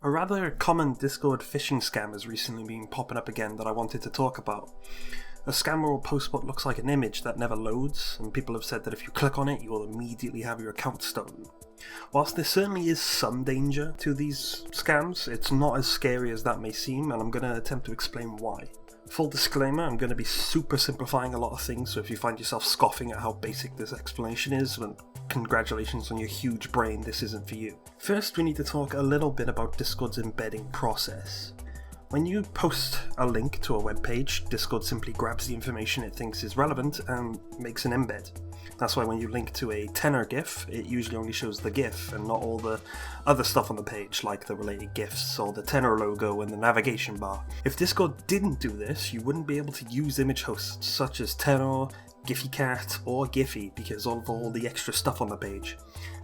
A rather common Discord phishing scam has recently been popping up again that I wanted to talk about. A scammer will post what looks like an image that never loads, and people have said that if you click on it, you will immediately have your account stolen. Whilst there certainly is some danger to these scams, it's not as scary as that may seem, and I'm going to attempt to explain why. Full disclaimer, I'm going to be super simplifying a lot of things, so if you find yourself scoffing at how basic this explanation is, then congratulations on your huge brain, this isn't for you. First, we need to talk a little bit about Discord's embedding process. When you post a link to a web page, Discord simply grabs the information it thinks is relevant and makes an embed. That's why when you link to a tenor GIF, it usually only shows the GIF and not all the other stuff on the page, like the related GIFs or the tenor logo and the navigation bar. If Discord didn't do this, you wouldn't be able to use image hosts such as Tenor, GiphyCat, or Giphy because of all the extra stuff on the page.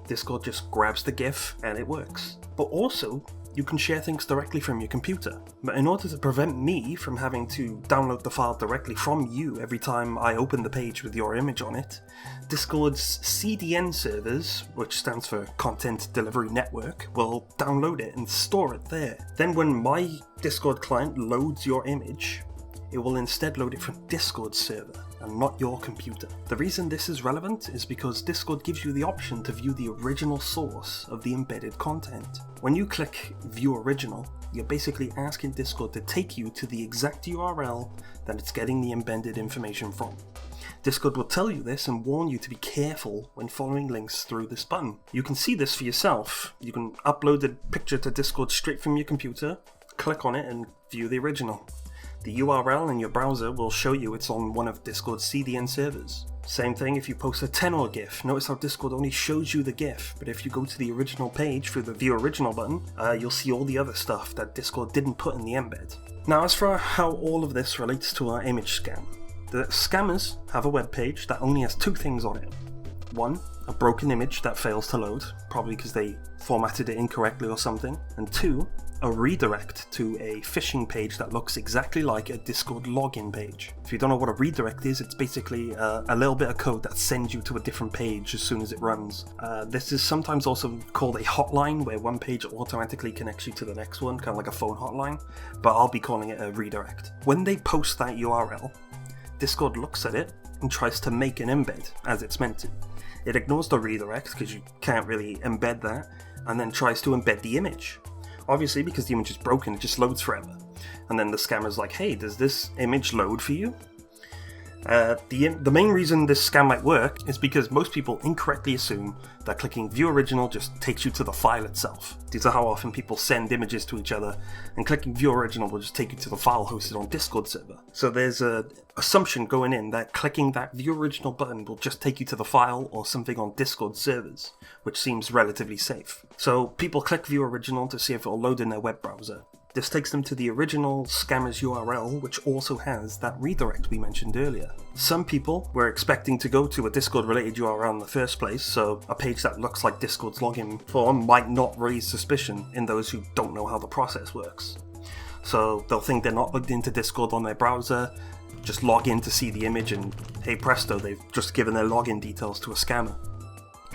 Discord just grabs the GIF and it works. But also, you can share things directly from your computer. But in order to prevent me from having to download the file directly from you every time I open the page with your image on it, Discord's CDN servers, which stands for Content Delivery Network, will download it and store it there. Then when my Discord client loads your image, it will instead load it from Discord's server and not your computer. The reason this is relevant is because Discord gives you the option to view the original source of the embedded content. When you click View Original, you're basically asking Discord to take you to the exact URL that it's getting the embedded information from. Discord will tell you this and warn you to be careful when following links through this button. You can see this for yourself. You can upload the picture to Discord straight from your computer, click on it and view the original. The URL in your browser will show you it's on one of Discord's CDN servers. Same thing if you post a Tenor GIF. Notice how Discord only shows you the GIF, but if you go to the original page through the View Original button, you'll see all the other stuff that Discord didn't put in the embed. Now, as for how all of this relates to our image scam, the scammers have a web page that only has two things on it. One, a broken image that fails to load, probably because they formatted it incorrectly or something, and two, a redirect to a phishing page that looks exactly like a Discord login page. If you don't know what a redirect is, it's basically a little bit of code that sends you to a different page as soon as it runs. This is sometimes also called a hotline, where one page automatically connects you to the next one, kind of like a phone hotline, but I'll be calling it a redirect. When they post that URL, Discord looks at it and tries to make an embed as it's meant to. It ignores the redirect because you can't really embed that, and then tries to embed the image. Obviously, because the image is broken, it just loads forever. And then the scammer's like, hey, does this image load for you? The main reason this scam might work is because most people incorrectly assume that clicking View Original just takes you to the file itself. These are how often people send images to each other, and clicking View Original will just take you to the file hosted on Discord server. So there's an assumption going in that clicking that View Original button will just take you to the file or something on Discord servers, which seems relatively safe. So people click View Original to see if it'll load in their web browser. This takes them to the original scammer's URL, which also has that redirect we mentioned earlier. Some people were expecting to go to a Discord-related URL in the first place, so a page that looks like Discord's login form might not raise suspicion in those who don't know how the process works. So they'll think they're not logged into Discord on their browser, just log in to see the image, and hey presto, they've just given their login details to a scammer.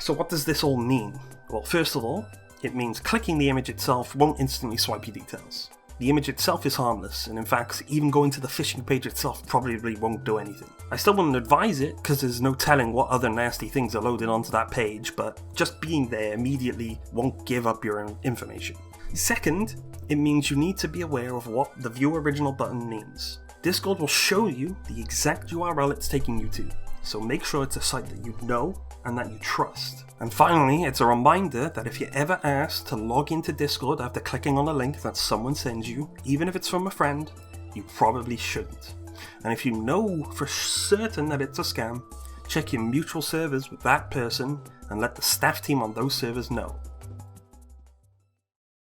So what does this all mean? Well, first of all, it means clicking the image itself won't instantly swipe your details. The image itself is harmless, and in fact, even going to the phishing page itself probably won't do anything. I still wouldn't advise it, because there's no telling what other nasty things are loaded onto that page, but just being there immediately won't give up your information. Second, it means you need to be aware of what the View Original button means. Discord will show you the exact URL it's taking you to, so make sure it's a site that you know and that you trust. And finally, it's a reminder that if you're ever asked to log into Discord after clicking on a link that someone sends you, even if it's from a friend, you probably shouldn't. And if you know for certain that it's a scam, check your mutual servers with that person and let the staff team on those servers know.